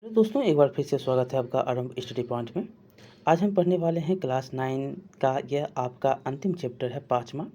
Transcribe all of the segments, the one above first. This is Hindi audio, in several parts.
तो दोस्तों एक बार फिर से स्वागत है आपका आरंभ स्टडी पॉइंट में। आज हम पढ़ने वाले हैं क्लास 9 का यह आपका अंतिम चैप्टर है 5वां।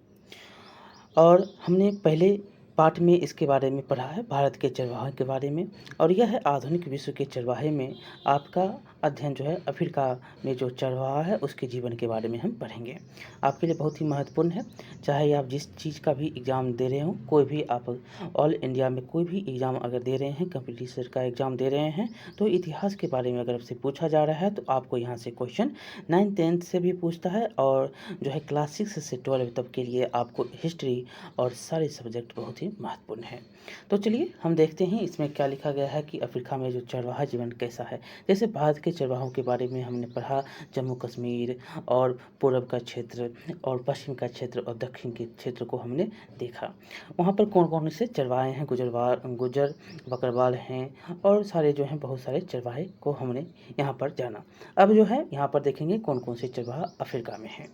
और हमने पहले पाठ में इसके बारे में पढ़ा है, भारत के चरवाहे के बारे में। और यह है आधुनिक विश्व के चरवाहे में आपका अध्ययन जो है अफ्रीका में जो चरवाहा है उसके जीवन के बारे में हम पढ़ेंगे। आपके लिए बहुत ही महत्वपूर्ण है, चाहे आप जिस चीज़ का भी एग्ज़ाम दे रहे हो, कोई भी आप ऑल इंडिया में कोई भी एग्ज़ाम अगर दे रहे हैं, कम्पिटिशन का एग्ज़ाम दे रहे हैं, तो इतिहास के बारे में अगर आपसे पूछा जा रहा है तो आपको यहाँ से क्वेश्चन 9th-10th से भी पूछता है, और जो है क्लास 6 से 12 तक के लिए आपको हिस्ट्री और सारे सब्जेक्ट बहुत ही महत्वपूर्ण है। तो चलिए हम देखते हैं इसमें क्या लिखा गया है कि अफ्रीका में जो चरवाहा जीवन कैसा है। जैसे भारत के चरवाहों के बारे में हमने पढ़ा, जम्मू कश्मीर और पूर्व का क्षेत्र और पश्चिम का क्षेत्र और दक्षिण के क्षेत्र को हमने देखा। वहाँ पर कौन कौन से चरवाहे हैं, गुजर बकरवाल हैं और सारे जो हैं बहुत सारे चरवाहे को हमने यहाँ पर जाना। अब जो है यहाँ पर देखेंगे कौन कौन से चरवाहा अफ्रीका में हैं।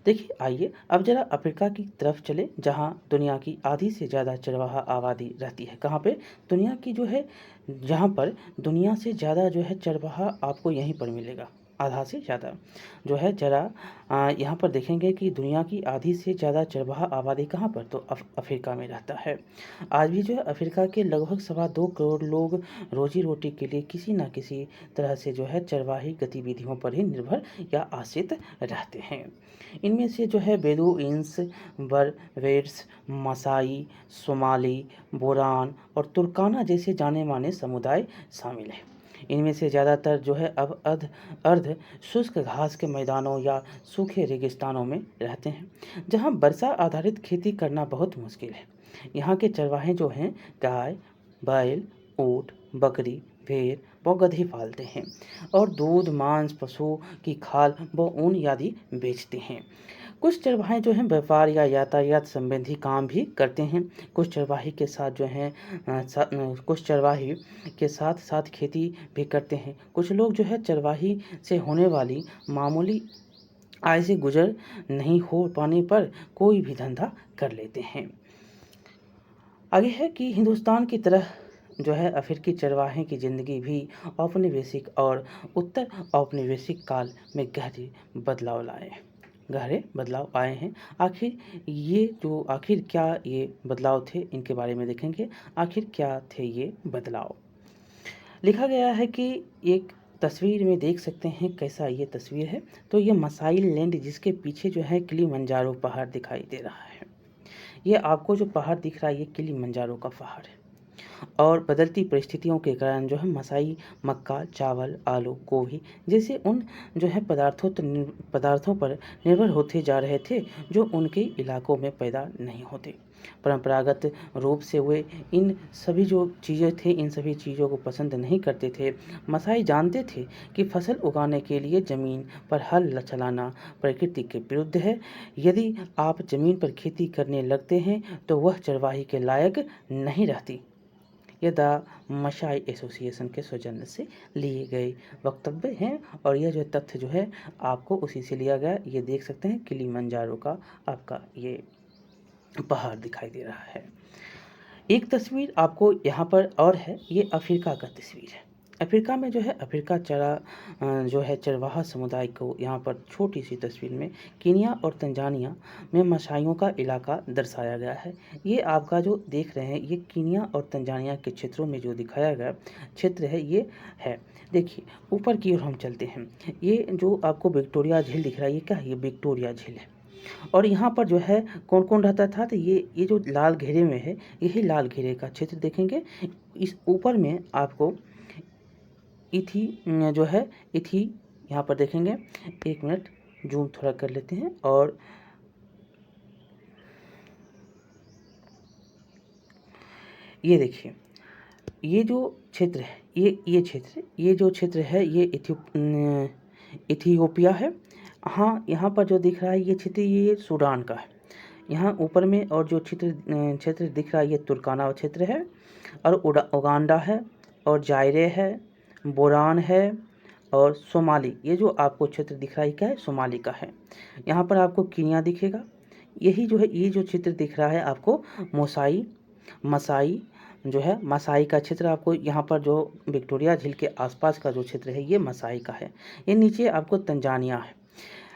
देखिए आइए अब ज़रा अफ्रीका की तरफ चले, जहाँ दुनिया की आधी से ज़्यादा चरवाहा आबादी रहती है। कहाँ पे? दुनिया की जो है, जहाँ पर दुनिया से ज़्यादा जो है चरवाहा आपको यहीं पर मिलेगा, आधा से ज़्यादा जो है। ज़रा यहाँ पर देखेंगे कि दुनिया की आधी से ज़्यादा चरवाहा आबादी कहाँ पर, तो अफ्रीका में रहता है। आज भी जो है अफ्रीका के लगभग 2.25 करोड़ लोग रोजी रोटी के लिए किसी न किसी तरह से जो है चरवाही गतिविधियों पर ही निर्भर या आश्रित रहते हैं। इनमें से जो है बेदुइन्स, बरबेर्स, मसाई, सोमाली, बोरान और तुर्काना जैसे जाने माने समुदाय शामिल हैं। इनमें से ज़्यादातर जो है अब अर्ध शुष्क घास के मैदानों या सूखे रेगिस्तानों में रहते हैं, जहां वर्षा आधारित खेती करना बहुत मुश्किल है। यहाँ के चरवाहे जो हैं गाय, बैल, ऊँट, बकरी, भेड़ व गधे पालते हैं और दूध, मांस, पशु की खाल व ऊन आदि बेचते हैं। कुछ चरवाहे जो हैं व्यापार या यातायात संबंधी काम भी करते हैं। कुछ चरवाहे के साथ जो हैं कुछ चरवाहे के साथ साथ खेती भी करते हैं। कुछ लोग जो है चरवाही से होने वाली मामूली आय से गुजर नहीं हो पाने पर कोई भी धंधा कर लेते हैं। आगे है कि हिंदुस्तान की तरह जो है अफ्रीकी चरवाहे की ज़िंदगी भी औपनिवेशिक और उत्तर औपनिवेशिक काल में गहरे बदलाव आए हैं। आखिर क्या ये बदलाव थे, इनके बारे में देखेंगे। आखिर क्या थे ये बदलाव। लिखा गया है कि एक तस्वीर में देख सकते हैं कैसा ये तस्वीर है। तो ये मसाई लैंड, जिसके पीछे जो है किलिमंजारो पहाड़ दिखाई दे रहा है। ये आपको जो पहाड़ दिख रहा है ये किलिमंजारो का पहाड़ है। और बदलती परिस्थितियों के कारण जो है मसाई मक्का, चावल, आलू, गोभी जैसे उन जो है पदार्थों पर निर्भर होते जा रहे थे जो उनके इलाकों में पैदा नहीं होते। परंपरागत रूप से वे इन सभी जो चीज़ें थे, इन सभी चीज़ों को पसंद नहीं करते थे। मसाई जानते थे कि फसल उगाने के लिए ज़मीन पर हल चलाना प्रकृति के विरुद्ध है। यदि आप ज़मीन पर खेती करने लगते हैं तो वह चरवाही के लायक नहीं रहती। ये द मशाई एसोसिएशन के सौजन्य से लिए गए वक्तव्य हैं, और यह जो तथ्य जो है आपको उसी से लिया गया। ये देख सकते हैं किलिमंजारो का आपका ये पहाड़ दिखाई दे रहा है। एक तस्वीर आपको यहाँ पर और है, ये अफ्रीका का तस्वीर है। अफ्रीका में जो है अफ्रीका जो है चरवाहा समुदाय को यहाँ पर छोटी सी तस्वीर में कीनिया और तंजानिया में मसाइयों का इलाका दर्शाया गया है। ये आपका जो देख रहे हैं ये कीनिया और तंजानिया के क्षेत्रों में जो दिखाया गया क्षेत्र है ये है। देखिए ऊपर की ओर हम चलते हैं। ये जो आपको विक्टोरिया झील दिख रहा है, ये क्या है? ये विक्टोरिया झील है। और यहाँ पर जो है कौन कौन रहता था, तो ये जो लाल घेरे में है यही लाल घेरे का क्षेत्र देखेंगे। इस ऊपर में आपको इथी जो है इथी यहाँ पर देखेंगे। एक मिनट जूम थोड़ा कर लेते हैं। और ये देखिए ये जो क्षेत्र है ये जो क्षेत्र है ये इथियोपिया है। हाँ, यहाँ पर जो दिख रहा है ये क्षेत्र ये सूडान का है। यहाँ ऊपर में और जो क्षेत्र दिख रहा है ये तुर्काना क्षेत्र है, और उगांडा है, और जायरे है, बोरान है, और सोमाली। ये जो आपको क्षेत्र दिख रहा है क्या है? सोमाली का है। यहाँ पर आपको कीनिया दिखेगा। यही जो है ये जो क्षेत्र दिख रहा है आपको मसाई जो है मसाई का क्षेत्र, आपको यहाँ पर जो विक्टोरिया झील के आसपास का जो क्षेत्र है ये मसाई का है। ये नीचे आपको तंजानिया है।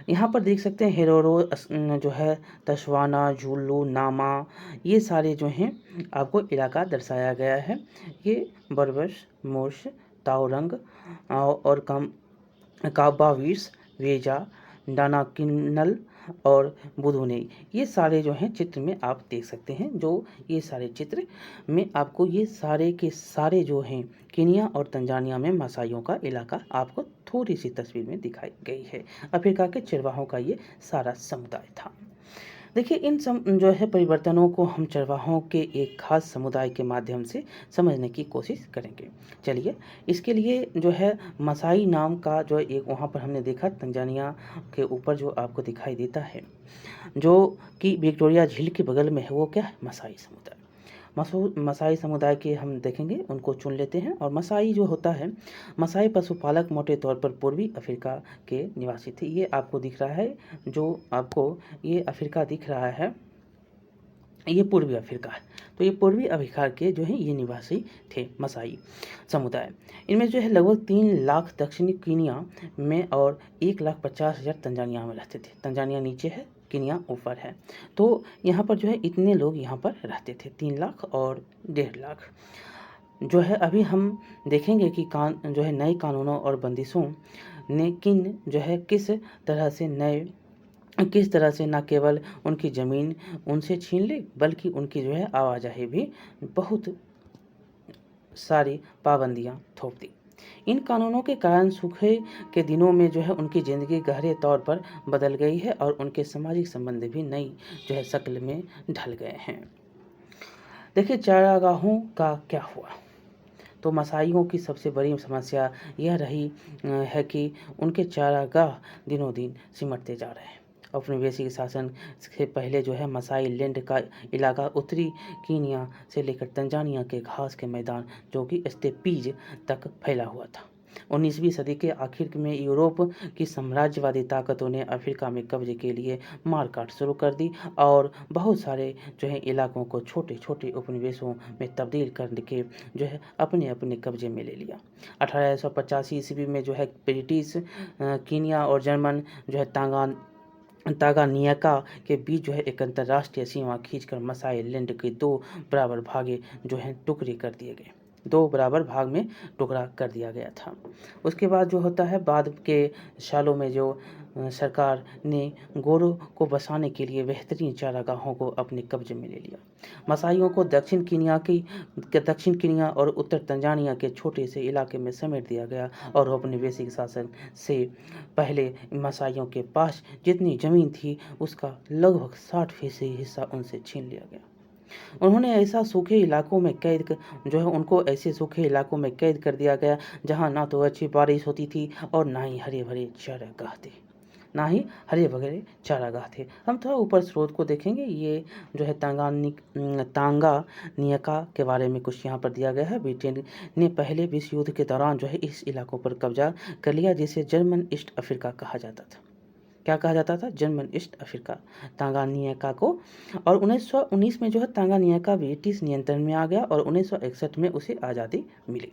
यहाँ पर देख सकते हैं हेरोरो जो है तस्वाना, जुलू, नामा, ये सारे जो हैं आपको इलाका दर्शाया गया है। ये बरबस, मोर्श, ताओरंग और काबावीर्स, वेजा, डानाकिन्नल और बुदुने, ये सारे जो हैं चित्र में आप देख सकते हैं। जो ये सारे चित्र में आपको ये सारे के सारे जो हैं केनिया और तंजानिया में मसाइयों का इलाका आपको थोड़ी सी तस्वीर में दिखाई गई है। अफ्रीका के चरवाहों का ये सारा समुदाय था। देखिए इन जो है परिवर्तनों को हम चरवाहों के एक खास समुदाय के माध्यम से समझने की कोशिश करेंगे। चलिए, इसके लिए जो है मसाई नाम का जो एक वहाँ पर हमने देखा तंजानिया के ऊपर जो आपको दिखाई देता है, जो कि विक्टोरिया झील के बगल में है, वो क्या है? मसाई समुदाय। मसाई समुदाय के हम देखेंगे, उनको चुन लेते हैं। और मसाई जो होता है, मसाई पशुपालक मोटे तौर पर पूर्वी अफ्रीका के निवासी थे। ये आपको दिख रहा है, जो आपको ये अफ्रीका दिख रहा है, ये पूर्वी अफ्रीका है। तो ये पूर्वी अफ्रीका के जो है ये निवासी थे मसाई समुदाय। इनमें जो है लगभग 3 लाख दक्षिणी कीनिया में और 1,50,000 तंजानिया में रहते थे। तंजानिया नीचे है, कीनिया ऊपर है। तो यहाँ पर जो है इतने लोग यहाँ पर रहते थे, 3 लाख और 1.5 लाख। जो है अभी हम देखेंगे कि जो है नए कानूनों और बंदिशों ने किस तरह से न केवल उनकी ज़मीन उनसे छीन ली, बल्कि उनकी जो है आवाजाही भी बहुत सारी पाबंदियां थोप दी। इन कानूनों के कारण सूखे के दिनों में जो है उनकी ज़िंदगी गहरे तौर पर बदल गई है और उनके सामाजिक संबंध भी नई जो है शक्ल में ढल गए हैं। देखिए चारागाहों का क्या हुआ। तो मसाइयों की सबसे बड़ी समस्या यह रही है कि उनके चारागाह दिनों दिन सिमटते जा रहे हैं। औपनिवेशिक शासन से पहले जो है मसाई लैंड का इलाका उत्तरी कीनिया से लेकर तंजानिया के घास के मैदान जो कि स्टेपीज तक फैला हुआ था। 19वीं सदी के आखिर में यूरोप की साम्राज्यवादी ताकतों ने अफ्रीका में कब्जे के लिए मारकाट शुरू कर दी और बहुत सारे जो है इलाकों को छोटे छोटे उपनिवेशों में तब्दील करके जो है अपने अपने कब्जे में ले लिया। 1885 ईस्वी में जो है ब्रिटिश कीनिया और जर्मन जो है तांगानिका के बीच जो है एक अंतर्राष्ट्रीय सीमा खींचकर मसाई लैंड के 2 बराबर भागे जो है टुकड़े कर दिए गए। 2 बराबर भाग में टुकड़ा कर दिया गया था। उसके बाद जो होता है, बाद के सालों में जो सरकार ने गोरों को बसाने के लिए बेहतरीन चारागाहों को अपने कब्जे में ले लिया। मसाइयों को दक्षिण कीनिया और उत्तर तंजानिया के छोटे से इलाके में समेट दिया गया और औपनिवेशिक शासन से पहले मसाइयों के पास जितनी ज़मीन थी उसका लगभग 60% हिस्सा उनसे छीन लिया गया। उन्होंने ऐसा सूखे इलाकों में उनको ऐसे सूखे इलाकों में कैद कर दिया गया जहां ना तो अच्छी बारिश होती थी और ना ही हरे भरे चारागाह थे। हम थोड़ा ऊपर स्रोत को देखेंगे। ये जो है तांगानिका के बारे में कुछ यहाँ पर दिया गया है। ब्रिटेन ने पहले विश्व युद्ध के दौरान जो है इस इलाकों पर कब्जा कर लिया, जिसे जर्मन ईस्ट अफ्रीका कहा जाता था। क्या कहा जाता था? जर्मन ईस्ट अफ्रीका, तांगानिका को। और 1919 में जो है तांगानिका ब्रिटिश नियंत्रण में आ गया और 1961 में उसे आज़ादी मिली।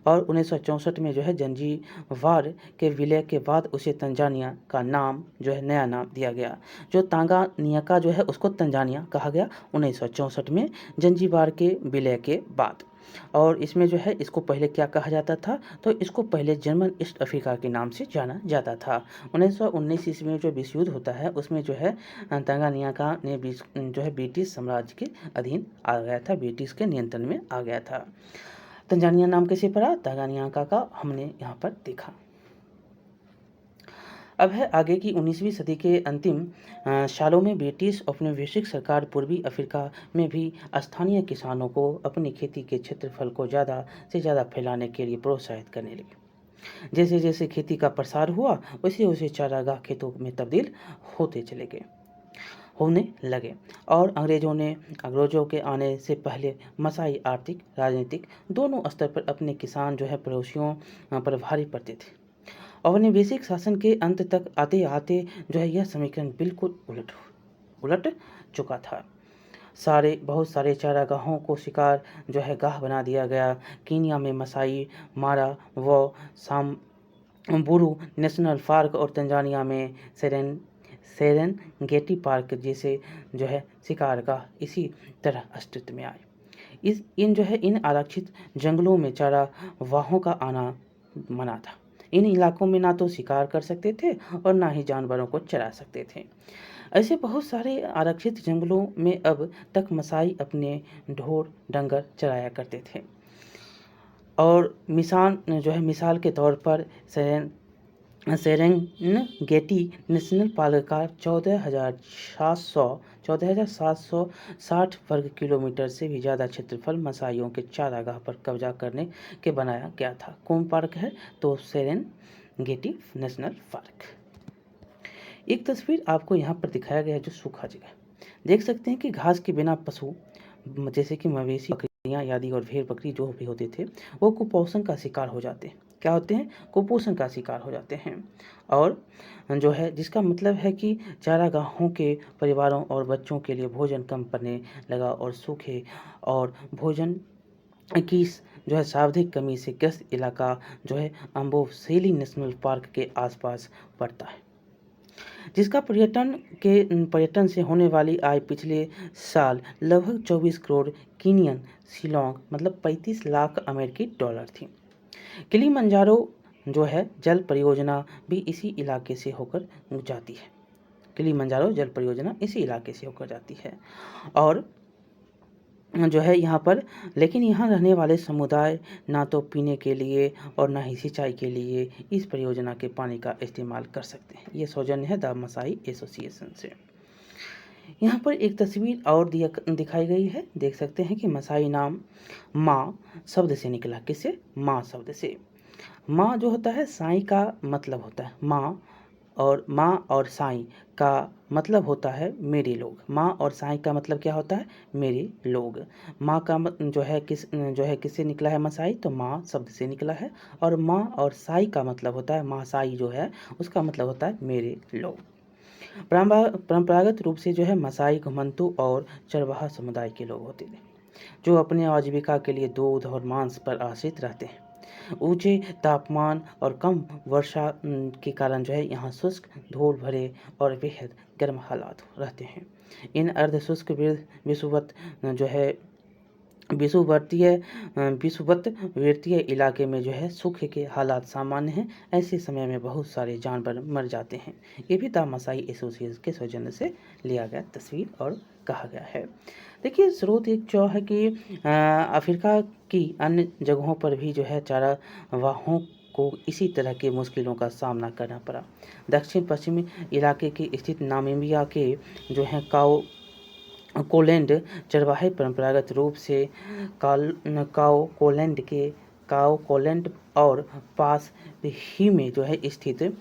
और 1964 में जो है जंजीबार के विलय के बाद उसे तंजानिया का नाम जो है नया नाम दिया गया। जो तांगानिका जो है उसको तंजानिया कहा गया 1964 में जंजीबार के विलय के बाद। और इसमें जो है इसको पहले क्या कहा जाता था? तो इसको पहले जर्मन ईस्ट अफ्रीका के नाम से जाना जाता था। 1919 ईस्वी में जो विश्व युद्ध होता है उसमें जो है तांगानिका ने जो है ब्रिटिश साम्राज्य के अधीन आ गया था, ब्रिटिश के नियंत्रण में आ गया था। तंजानिया नाम कैसे पड़ा? तांगानिका का हमने यहाँ पर देखा। अब है आगे की 19वीं सदी के अंतिम सालों में ब्रिटिश औपनिवेशिक सरकार पूर्वी अफ्रीका में भी स्थानीय किसानों को अपनी खेती के क्षेत्रफल को ज़्यादा से ज़्यादा फैलाने के लिए प्रोत्साहित करने लगी। जैसे जैसे खेती का प्रसार हुआ वैसे वैसे चारागाह खेतों में तब्दील होने लगे। और अंग्रेजों के आने से पहले मसाई आर्थिक राजनीतिक दोनों स्तर पर अपने किसान जो है पड़ोसियों पर भारी पड़ते थे। औपनिवेशिक शासन के अंत तक आते आते जो है यह समीकरण बिल्कुल उलट चुका था। बहुत सारे चारागाहों को शिकार जो है गाह बना दिया गया। कीनिया में मसाई मारा व साम्बुरू नेशनल पार्क और तंजानिया में सेरेनगेटी पार्क जैसे जो है शिकार गाह इसी तरह अस्तित्व में आए। इन आरक्षित जंगलों में चारागाहों का आना मना था। इन इलाकों में ना तो शिकार कर सकते थे और ना ही जानवरों को चरा सकते थे। ऐसे बहुत सारे आरक्षित जंगलों में अब तक मसाई अपने ढोर डंगर चराया करते थे। और मिसाल के तौर पर सेरेंगेटी नेशनल पार्क का 14,760 वर्ग किलोमीटर से भी ज़्यादा क्षेत्रफल मसाइयों के चारागाह पर कब्जा करने के बनाया गया था। कौन पार्क है? तो सेरेंगेटी नेशनल पार्क। एक तस्वीर आपको यहाँ पर दिखाया गया है जो सूखा जगह। देख सकते हैं कि घास के बिना पशु जैसे कि मवेशी, बकरियाँ आदि और भेड़ बकरी जो भी होते थे वो कुपोषण का शिकार हो जाते हैं। क्या होते हैं? कुपोषण का शिकार हो जाते हैं। और जो है जिसका मतलब है कि चारागाहों के परिवारों और बच्चों के लिए भोजन कम पड़ने लगा और सूखे और भोजन की जो है सर्वाधिक कमी से ग्रस्त इलाका जो है अम्बोसेली नेशनल पार्क के आसपास पड़ता है, जिसका पर्यटन से होने वाली आय पिछले साल लगभग 24 करोड़ कीनियन शिलोंग मतलब 35 लाख अमेरिकी डॉलर थी। किलिमंजारो जो है जल परियोजना भी इसी इलाके से होकर जाती है। किलिमंजारो जल परियोजना इसी इलाके से होकर जाती है। और जो है यहाँ पर लेकिन यहाँ रहने वाले समुदाय ना तो पीने के लिए और ना ही सिंचाई के लिए इस परियोजना के पानी का इस्तेमाल कर सकते हैं। ये सौजन्य है द मसाई एसोसिएशन से। यहाँ पर एक तस्वीर और दिखाई गई है। देख सकते हैं कि मसाई नाम माँ शब्द से निकला। किससे? माँ शब्द से। माँ जो होता है साईं का मतलब होता है माँ, और माँ और साईं का मतलब होता है मेरे लोग। माँ और साईं का मतलब क्या होता है? मेरे लोग। माँ का जो है किससे निकला है मसाई? तो माँ शब्द से निकला है। और माँ और साई का मतलब होता है माँ साई जो है उसका मतलब होता है मेरे लोग। परंपरागत रूप से जो है मसाई घुमंतु और चरवाहा समुदाय के लोग होते थे जो अपने आजीविका के लिए दूध और मांस पर आश्रित रहते हैं। ऊंचे तापमान और कम वर्षा के कारण जो है यहाँ शुष्क, धूल भरे और बेहद गर्म हालात रहते हैं। इन अर्ध शुष्क विषुवतीय इलाके में जो है सूखे के हालात सामान्य हैं। ऐसे समय में बहुत सारे जानवर मर जाते हैं। ये भी द मसाई एसोसिएशन के सौजन्य से लिया गया तस्वीर और कहा गया है। देखिए स्रोत एक जो है कि अफ्रीका की अन्य जगहों पर भी जो है चारागाहों को इसी तरह की मुश्किलों का सामना करना पड़ा। दक्षिण पश्चिमी इलाके की स्थित नामीबिया के जो है काओकोलैंड चरवाहे परंपरागत रूप से काओकोलैंड और पास ही में जो है स्थित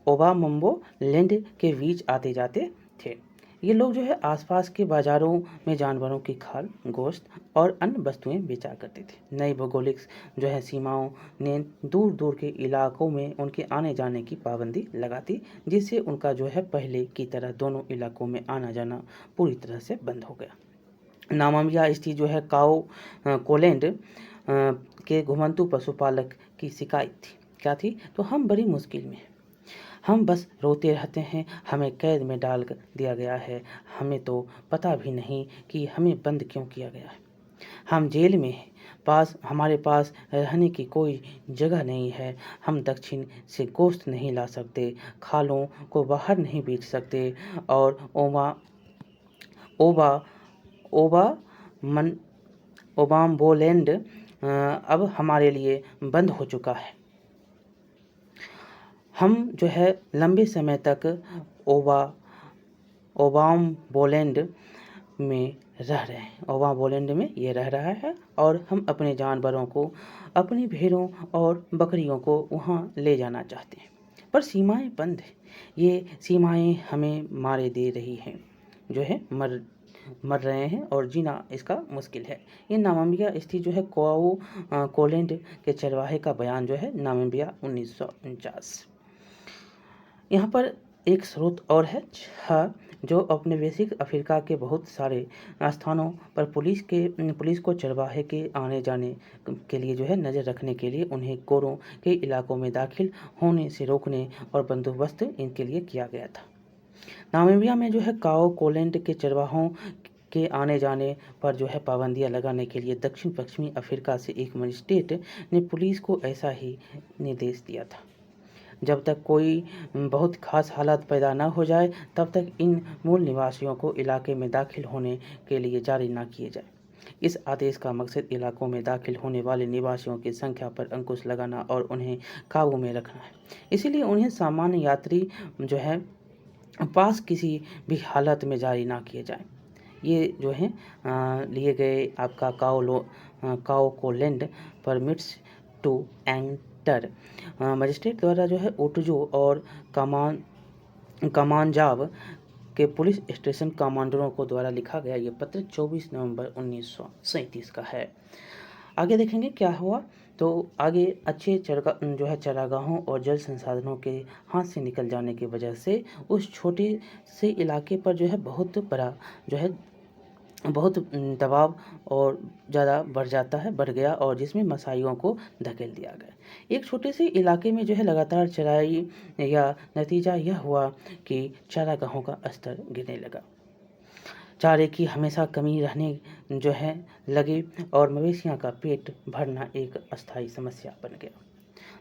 ओबामंबोलैंड के बीच आते जाते थे। ये लोग जो है आसपास के बाजारों में जानवरों की खाल, गोश्त और अन्य वस्तुएं बेचा करते थे। नई भौगोलिक जो है सीमाओं ने दूर दूर के इलाकों में उनके आने जाने की पाबंदी लगा दी, जिससे उनका जो है पहले की तरह दोनों इलाकों में आना जाना पूरी तरह से बंद हो गया। नामीबिया स्थित जो है काओकोलैंड के घुमंतु पशुपालक की शिकायत थी। क्या थी? तो हम बड़ी मुश्किल में हैं, हम बस रोते रहते हैं, हमें कैद में डाल दिया गया है, हमें तो पता भी नहीं कि हमें बंद क्यों किया गया है, हम जेल में हैं, हमारे पास रहने की कोई जगह नहीं है, हम दक्षिण से गोश्त नहीं ला सकते, खालों को बाहर नहीं बेच सकते और ओबामबोलैंड अब हमारे लिए बंद हो चुका है। हम जो है लंबे समय तक ओबामबोलैंड में रह रहे हैं, ओबामबोलैंड में ये रह रहा है और हम अपने जानवरों को, अपनी भेड़ों और बकरियों को वहाँ ले जाना चाहते हैं, पर सीमाएं बंद हैं। ये सीमाएं हमें मारे दे रही हैं, जो है मर रहे हैं और जीना इसका मुश्किल है। ये नामीबिया स्थित जो है काओकोलैंड के चरवाहे का बयान जो है नामीबिया 1949। यहाँ पर एक स्रोत और है जो औपनिवेशिक अफ्रीका के बहुत सारे स्थानों पर पुलिस को चरवाहे के आने जाने के लिए जो है नज़र रखने के लिए उन्हें गोरों के इलाकों में दाखिल होने से रोकने और बंदोबस्त इनके लिए किया गया था। नामीबिया में जो है काओ कोलैंड के चरवाहों के आने जाने पर जो है पाबंदियां लगाने के लिए दक्षिण पश्चिमी अफ्रीका से एक मजिस्ट्रेट ने पुलिस को ऐसा ही निर्देश दिया था। जब तक कोई बहुत खास हालात पैदा न हो जाए तब तक इन मूल निवासियों को इलाके में दाखिल होने के लिए जारी न किए जाए। इस आदेश का मकसद इलाकों में दाखिल होने वाले निवासियों की संख्या पर अंकुश लगाना और उन्हें काबू में रखना है। इसीलिए उन्हें सामान्य यात्री जो है पास किसी भी हालत में जारी ना किए जाएं। ये जो है लिए गए आपका काओ कोलैंड परमिट्स टू एंटर मजिस्ट्रेट द्वारा जो है ओटुजो और कमांजाव के पुलिस स्टेशन कमांडरों को द्वारा लिखा गया ये पत्र 24 नवंबर 1937 का है। आगे देखेंगे क्या हुआ। तो आगे अच्छे चरागाहों और जल संसाधनों के हाथ से निकल जाने की वजह से उस छोटे से इलाके पर जो है बहुत बड़ा जो है बहुत दबाव और ज़्यादा बढ़ गया और जिसमें मसाइयों को धकेल दिया गया। एक छोटे से इलाके में जो है लगातार चराई या नतीजा यह हुआ कि चारागाहों का स्तर गिरने लगा, चारे की हमेशा कमी रहने जो है लगी और मवेशियों का पेट भरना एक अस्थायी समस्या बन गया।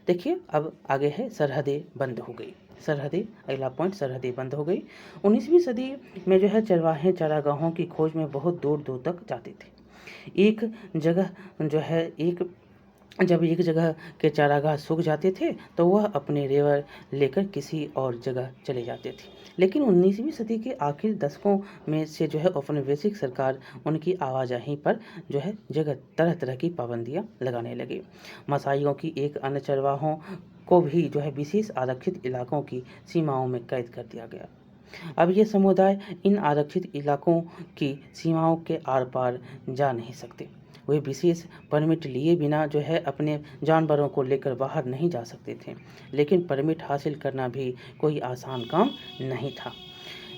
देखिए अब आगे है सरहदें बंद हो गई। सरहदें, अगला पॉइंट, सरहदें बंद हो गई। 19वीं सदी में जो है चरवाहे चारागाहों की खोज में बहुत दूर दूर तक जाते थे। एक जगह जो है जब एक जगह के चारागाह सूख जाते थे तो वह अपने रेवर लेकर किसी और जगह चले जाते थे। लेकिन 19वीं सदी के आखिर दशकों में से जो है औपनिवेशिक सरकार उनकी आवाजाही पर जो है जगह तरह तरह की पाबंदियां लगाने लगी। मसाइयों की एक अन्य चरवाहों को भी जो है विशेष आरक्षित इलाकों की सीमाओं में कैद कर दिया गया। अब ये समुदाय इन आरक्षित इलाकों की सीमाओं के आर पार जा नहीं सकते। वे विशेष परमिट लिए बिना जो है अपने जानवरों को लेकर बाहर नहीं जा सकते थे। लेकिन परमिट हासिल करना भी कोई आसान काम नहीं था।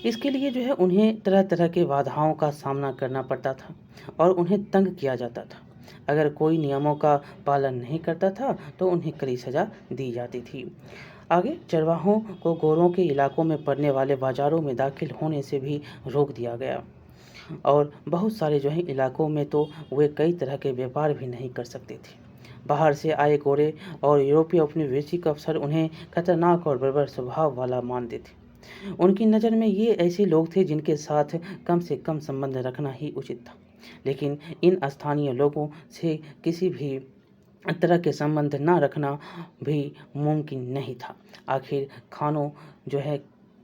इसके लिए जो है उन्हें तरह तरह के बाधाओं का सामना करना पड़ता था और उन्हें तंग किया जाता था। अगर कोई नियमों का पालन नहीं करता था तो उन्हें कड़ी सजा दी जाती थी। आगे चरवाहों को गोरों के इलाकों में पड़ने वाले बाजारों में दाखिल होने से भी रोक दिया गया और बहुत सारे जो है इलाकों में तो वे कई तरह के व्यापार भी नहीं कर सकते थे। बाहर से आए गोरे और यूरोपीय औपनिवेशिक अफसर उन्हें खतरनाक और बर्बर स्वभाव वाला मानते थे। उनकी नज़र में ये ऐसे लोग थे जिनके साथ कम से कम संबंध रखना ही उचित था। लेकिन इन स्थानीय लोगों से किसी भी तरह के संबंध न रखना भी मुमकिन नहीं था। आखिर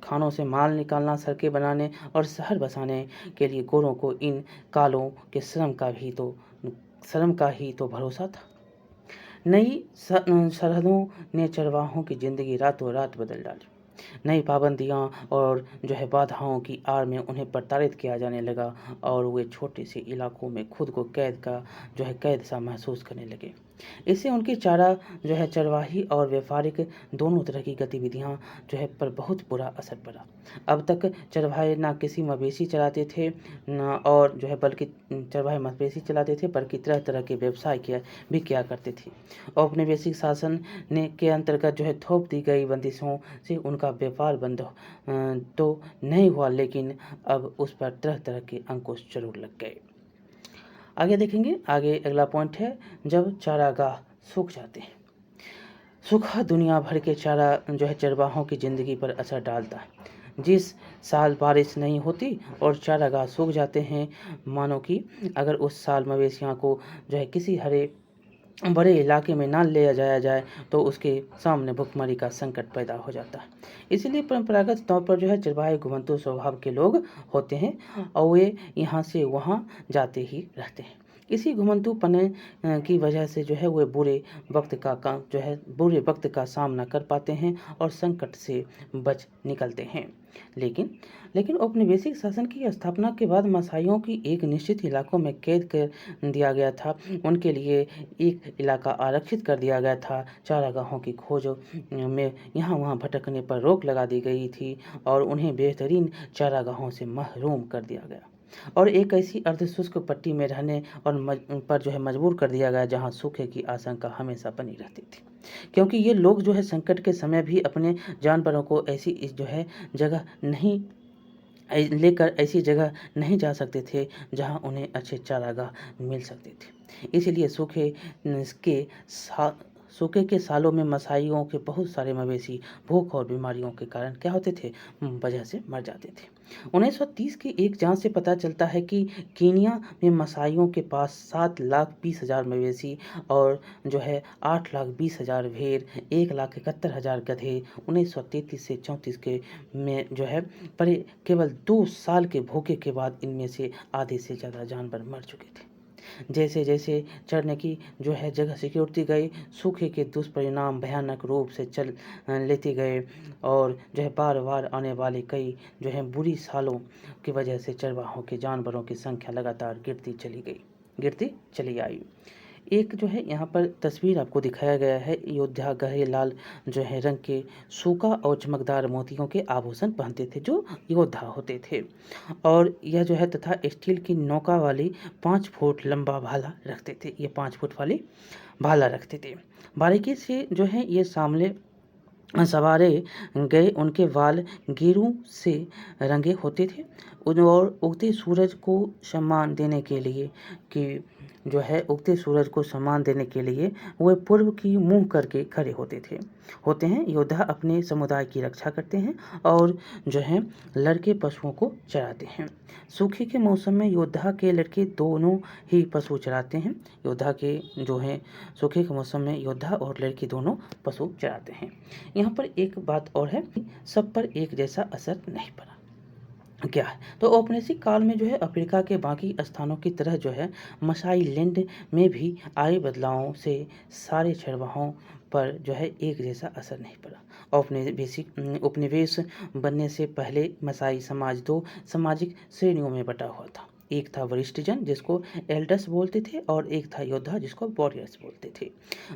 खानों से माल निकालना, सड़कें बनाने और शहर बसाने के लिए गोरों को इन कालों के श्रम का ही तो भरोसा था। नई सरहदों ने चरवाहों की जिंदगी रातों रात बदल डाली। नई पाबंदियां और जो है बाधाओं की आड़ में उन्हें प्रताड़ित किया जाने लगा और वे छोटे से इलाकों में खुद को कैद सा महसूस करने लगे। इससे उनकी जो है चरवाही और व्यापारिक दोनों तरह की गतिविधियां जो है पर बहुत बुरा असर पड़ा। अब तक चरवाहे ना किसी मवेशी चलाते थे न और जो है बल्कि चरवाहे मवेशी चलाते थे बल्कि तरह तरह के व्यवसाय किया करते थे। औपनिवेशिक शासन के अंतर्गत जो है थोप दी गई बंदिशों से उनका व्यापार बंद तो नहीं हुआ, लेकिन अब उस पर तरह तरह के अंकुश जरूर लग गए। आगे देखेंगे, आगे अगला पॉइंट है जब चारागाह सूख जाते हैं। सूखा दुनिया भर के चरवाहों की ज़िंदगी पर असर डालता है। जिस साल बारिश नहीं होती और चारागाह सूख जाते हैं, मानो कि अगर उस साल मवेशियों को जो है किसी हरे बड़े इलाके में ना ले जाया जाए तो उसके सामने भुखमरी का संकट पैदा हो जाता है। इसलिए परंपरागत तौर पर जो है चरवाहे घुमंतु स्वभाव के लोग होते हैं और वे यहाँ से वहाँ जाते ही रहते हैं। इसी घुमंतुपने की वजह से जो है वे बुरे वक्त का सामना कर पाते हैं और संकट से बच निकलते हैं। लेकिन लेकिन औपनिवेशिक शासन की स्थापना के बाद मसाइयों की एक निश्चित इलाकों में कैद कर दिया गया था। उनके लिए एक इलाका आरक्षित कर दिया गया था। चारागाहों की खोज में यहाँ वहाँ भटकने पर रोक लगा दी गई थी और उन्हें बेहतरीन चारागाहों से महरूम कर दिया गया और एक ऐसी अर्धशुष्क पट्टी में रहने पर जो है मजबूर कर दिया गया जहाँ सूखे की आशंका हमेशा बनी रहती थी, क्योंकि ये लोग जो है संकट के समय भी अपने जानवरों को जो है जगह नहीं लेकर ऐसी जगह नहीं जा सकते थे जहां उन्हें अच्छे चारागाह मिल सकते थे। इसलिए सूखे के सालों में मसाइयों के बहुत सारे मवेशी भूख और बीमारियों के कारण क्या होते थे, वजह से मर जाते थे। 1930 की एक जांच से पता चलता है कि कीनिया में मसाइयों के पास 7,20,000 मवेशी और जो है 8,20,000 भेड़, 1,71,000 गधे 1933 से 34 के में जो है पर केवल 2 साल के भूखे के बाद इनमें से आधे से ज़्यादा जानवर मर चुके थे। जैसे जैसे चरने की जो है जगह सिक्योरिटी गई, सूखे के दुष्परिणाम भयानक रूप से चल लेते गए और जो है बार बार आने वाले कई जो है बुरी सालों की वजह से चरवाहों के जानवरों की संख्या लगातार गिरती चली आई। एक जो है यहाँ पर तस्वीर आपको दिखाया गया है, योद्धा गहरे लाल जो है रंग के सूखा और चमकदार मोतियों के आभूषण पहनते थे जो योद्धा होते थे और यह जो है तथा स्टील की नौका वाली 5 फुट लंबा भाला रखते थे। ये 5 फुट वाली भाला रखते थे। बारीकी से जो है ये सामने सवारे गए उनके बाल गेरू से रंगे होते थे और उगते सूरज को सम्मान देने के लिए वे पूर्व की मुंह करके खड़े होते हैं। योद्धा अपने समुदाय की रक्षा करते हैं और जो है लड़के पशुओं को चराते हैं। सूखे के मौसम में योद्धा के लड़के दोनों ही पशु चराते हैं। सूखे के मौसम में योद्धा और लड़के दोनों पशु चराते हैं। यहाँ पर एक बात और है, सब पर एक जैसा असर नहीं पड़ा। क्या है तो औपनिवेशिक काल में जो है अफ्रीका के बाकी स्थानों की तरह जो है मसाई लैंड में भी आए बदलावों से सारे चरवाहों पर जो है एक जैसा असर नहीं पड़ा। उपनिवेश बनने से पहले मसाई समाज 2 सामाजिक श्रेणियों में बटा हुआ था। एक था वरिष्ठ जन जिसको एल्डर्स बोलते थे और एक था योद्धा जिसको वॉरियर्स बोलते थे।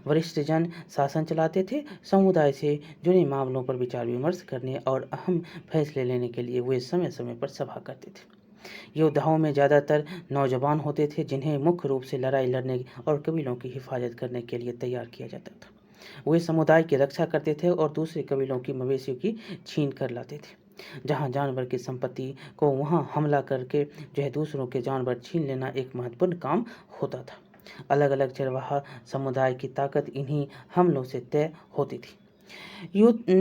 वरिष्ठ जन शासन चलाते थे। समुदाय से जुड़े मामलों पर विचार विमर्श करने और अहम फैसले लेने के लिए वे समय समय पर सभा करते थे। योद्धाओं में ज़्यादातर नौजवान होते थे जिन्हें मुख्य रूप से लड़ाई लड़ने और कबीलों की हिफाजत करने के लिए तैयार किया जाता था। वे समुदाय की रक्षा करते थे और दूसरे कबीलों की मवेशियों की छीन कर लाते थे। जहां जानवर की संपत्ति को वहां हमला करके जो है दूसरों के जानवर छीन लेना एक महत्वपूर्ण काम होता था। अलग अलग चरवाहा समुदाय की ताकत इन्हीं हमलों से तय होती थी।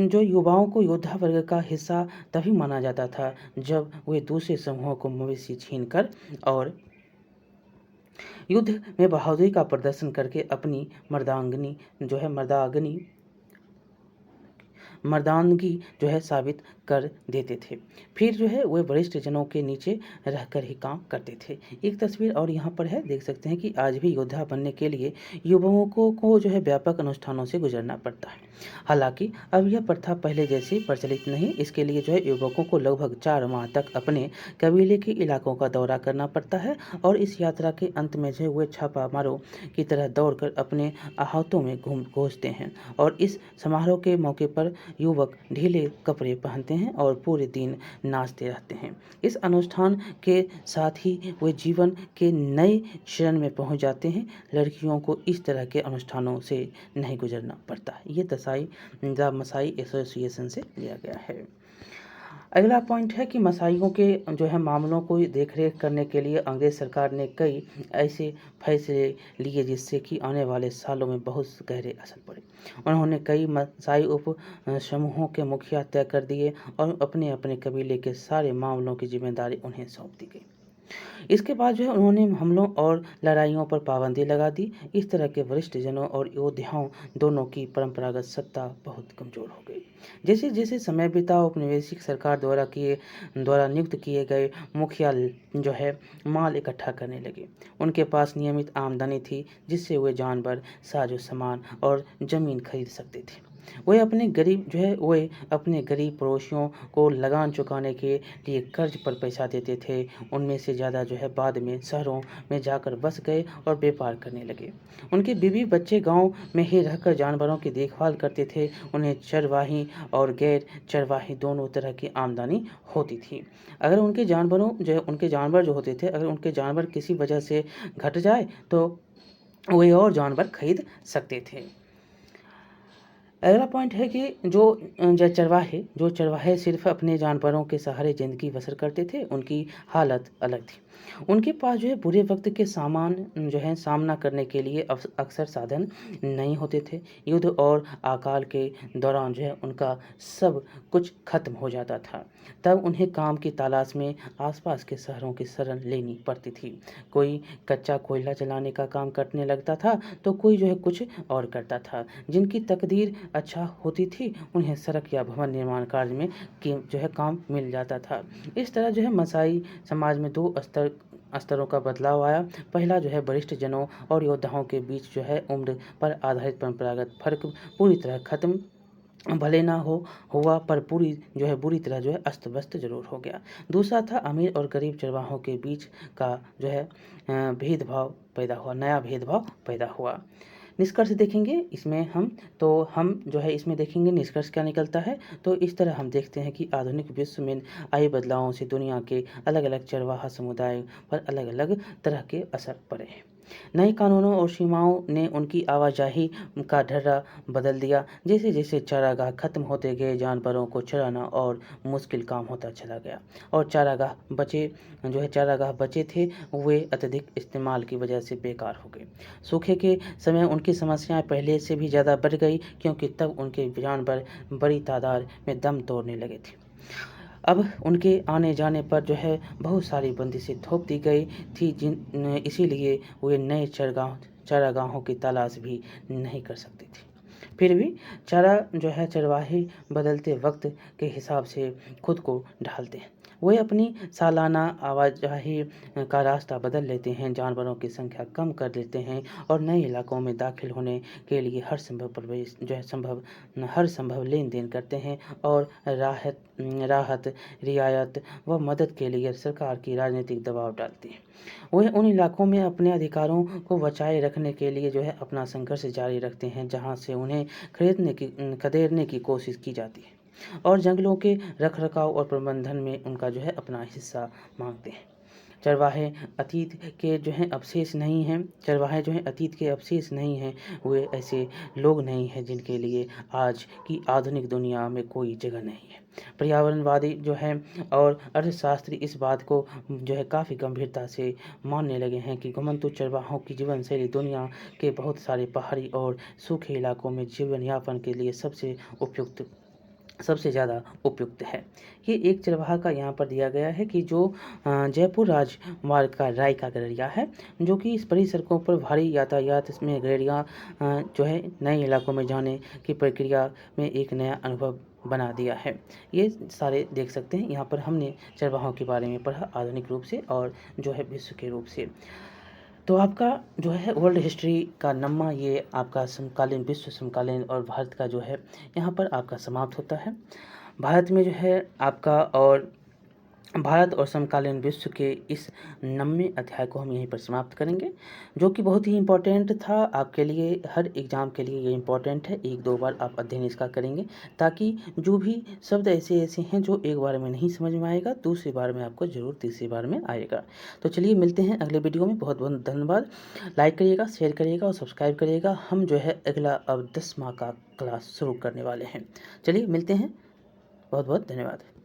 जो युवाओं को योद्धा वर्ग का हिस्सा तभी माना जाता था जब वे दूसरे समूहों को मवेशी छीनकर और युद्ध में बहादुरी का प्रदर्शन करके अपनी मर्दानगी जो है साबित कर देते थे। फिर जो है वे वरिष्ठ जनों के नीचे रहकर ही काम करते थे। एक तस्वीर और यहाँ पर है, देख सकते हैं कि आज भी योद्धा बनने के लिए युवाओं को जो है व्यापक अनुष्ठानों से गुजरना पड़ता है। हालांकि अब यह प्रथा पहले जैसी प्रचलित नहीं। इसके लिए जो है युवकों को लगभग 4 माह तक अपने कबीले के इलाकों का दौरा करना पड़ता है और इस यात्रा के अंत में जो वे छापा मारों की तरह दौड़कर अपने आहतों में घुसते हैं और इस समारोह के मौके पर युवक ढीले कपड़े पहनते हैं और पूरे दिन नाचते रहते हैं। इस अनुष्ठान के साथ ही वे जीवन के नए चरण में पहुंच जाते हैं। लड़कियों को इस तरह के अनुष्ठानों से नहीं गुजरना पड़ता। ये मसाई एसोसिएशन से लिया गया है। अगला पॉइंट है कि मसाइयों के जो है मामलों को देखरेख करने के लिए अंग्रेज सरकार ने कई ऐसे फैसले लिए जिससे कि आने वाले सालों में बहुत गहरे असर पड़े। उन्होंने कई मसाई उप समूहों के मुखिया तय कर दिए और अपने अपने कबीले के सारे मामलों की जिम्मेदारी उन्हें सौंप दी गई। इसके बाद जो है उन्होंने हमलों और लड़ाइयों पर पाबंदी लगा दी। इस तरह के वरिष्ठ जनों और योद्धाओं दोनों की परंपरागत सत्ता बहुत कमजोर हो गई। जैसे जैसे समय बीता औपनिवेशिक सरकार द्वारा नियुक्त किए गए मुखिया जो है माल इकट्ठा करने लगे। उनके पास नियमित आमदनी थी जिससे वे जानवर, साजो सामान और जमीन खरीद सकते थे। वे अपने गरीब पड़ोसियों को लगान चुकाने के लिए कर्ज पर पैसा देते थे। उनमें से ज़्यादा जो है बाद में शहरों में जाकर बस गए और व्यापार करने लगे। उनके बीवी बच्चे गाँव में ही रहकर जानवरों की देखभाल करते थे। उन्हें चरवाही और गैर चरवाही दोनों तरह की आमदनी होती थी। अगर उनके जानवर जो होते थे, अगर उनके जानवर किसी वजह से घट जाए तो वे और जानवर खरीद सकते थे। अगला पॉइंट है कि जो चरवाहे सिर्फ अपने जानवरों के सहारे ज़िंदगी बसर करते थे, उनकी हालत अलग थी। उनके पास जो है बुरे वक्त के सामना करने के लिए अक्सर साधन नहीं होते थे। युद्ध और अकाल के दौरान जो है उनका सब कुछ खत्म हो जाता था। तब उन्हें काम की तलाश में आसपास के शहरों की शरण लेनी पड़ती थी। कोई कच्चा कोयला जलाने का काम करने लगता था तो कोई जो है कुछ और करता था। जिनकी तकदीर अच्छा होती थी उन्हें सड़क या भवन निर्माण कार्य में जो है काम मिल जाता था। इस तरह जो है मसाई समाज में दो स्तरों का बदलाव आया। पहला जो है वरिष्ठ जनों और योद्धाओं के बीच जो है उम्र पर आधारित परंपरागत फर्क पूरी तरह खत्म भले ना हुआ पर बुरी तरह जो है अस्त व्यस्त जरूर हो गया। दूसरा था अमीर और गरीब चरवाहों के बीच का जो है नया भेदभाव पैदा हुआ। निष्कर्ष देखेंगे हम जो है इसमें देखेंगे निष्कर्ष क्या निकलता है। तो इस तरह हम देखते हैं कि आधुनिक विश्व में आए बदलावों से दुनिया के अलग अलग चरवाहा समुदाय पर अलग अलग तरह के असर पड़े हैं। नए कानूनों और सीमाओं ने उनकी आवाजाही का ढर्रा बदल दिया। जैसे जैसे चारागाह खत्म होते गए जानवरों को चराना और मुश्किल काम होता चला गया और चारागाह बचे थे वे अत्यधिक इस्तेमाल की वजह से बेकार हो गए। सूखे के समय उनकी समस्याएं पहले से भी ज़्यादा बढ़ गई क्योंकि तब उनके जानवर बड़ी तादाद में दम तोड़ने लगे थे। अब उनके आने जाने पर जो है बहुत सारी बंदिशें थोप दी गई थी इसीलिए वे नए चारागाहों की तलाश भी नहीं कर सकते थे। फिर भी चरवाहे बदलते वक्त के हिसाब से खुद को ढालते हैं। वे अपनी सालाना आवाजाही का रास्ता बदल लेते हैं, जानवरों की संख्या कम कर देते हैं और नए इलाकों में दाखिल होने के लिए हर संभव लेन देन करते हैं और राहत रियायत व मदद के लिए सरकार की राजनीतिक दबाव डालते हैं। वह उन इलाकों में अपने अधिकारों को बचाए रखने के लिए जो है अपना संघर्ष जारी रखते हैं जहां से उन्हें खदेड़ने की कोशिश की जाती है और जंगलों के रखरखाव और प्रबंधन में उनका जो है अपना हिस्सा मांगते हैं। चरवाहे अतीत के जो हैं अवशेष नहीं हैं। वे ऐसे लोग नहीं हैं जिनके लिए आज की आधुनिक दुनिया में कोई जगह नहीं है। पर्यावरणवादी जो हैं और अर्थशास्त्री इस बात को जो है काफ़ी गंभीरता से मानने लगे हैं कि घुमंतू चरवाहों की जीवन शैली दुनिया के बहुत सारे पहाड़ी और सूखे इलाकों में जीवन यापन के लिए सबसे ज़्यादा उपयुक्त है। ये एक चरवाहा का यहाँ पर दिया गया है कि जो जयपुर राजमार्ग का राय का गड़रिया है, जो कि इस बड़ी सड़कों पर भारी यातायात में गड़रिया जो है नए इलाकों में जाने की प्रक्रिया में एक नया अनुभव बना दिया है। ये सारे देख सकते हैं। यहाँ पर हमने चरवाहों के बारे में पढ़ा आधुनिक रूप से और जो है विश्व के रूप से। तो आपका जो है वर्ल्ड हिस्ट्री का नम्मा ये आपका विश्व समकालीन और भारत का जो है यहाँ पर आपका समाप्त होता है। भारत और समकालीन विश्व के इस 9वें अध्याय को हम यहीं पर समाप्त करेंगे, जो कि बहुत ही इम्पोर्टेंट था आपके लिए। हर एग्ज़ाम के लिए ये इम्पोर्टेंट है। 1-2 बार आप अध्ययन इसका करेंगे ताकि जो भी शब्द ऐसे हैं जो एक बार में नहीं समझ में आएगा, दूसरी बार में आपको ज़रूर तीसरी बार में आएगा। तो चलिए मिलते हैं अगले वीडियो में। बहुत बहुत धन्यवाद। लाइक करिएगा, शेयर करिएगा और सब्सक्राइब करिएगा। हम जो है अगला अब 10वां का क्लास शुरू करने वाले हैं। चलिए मिलते हैं। बहुत बहुत धन्यवाद।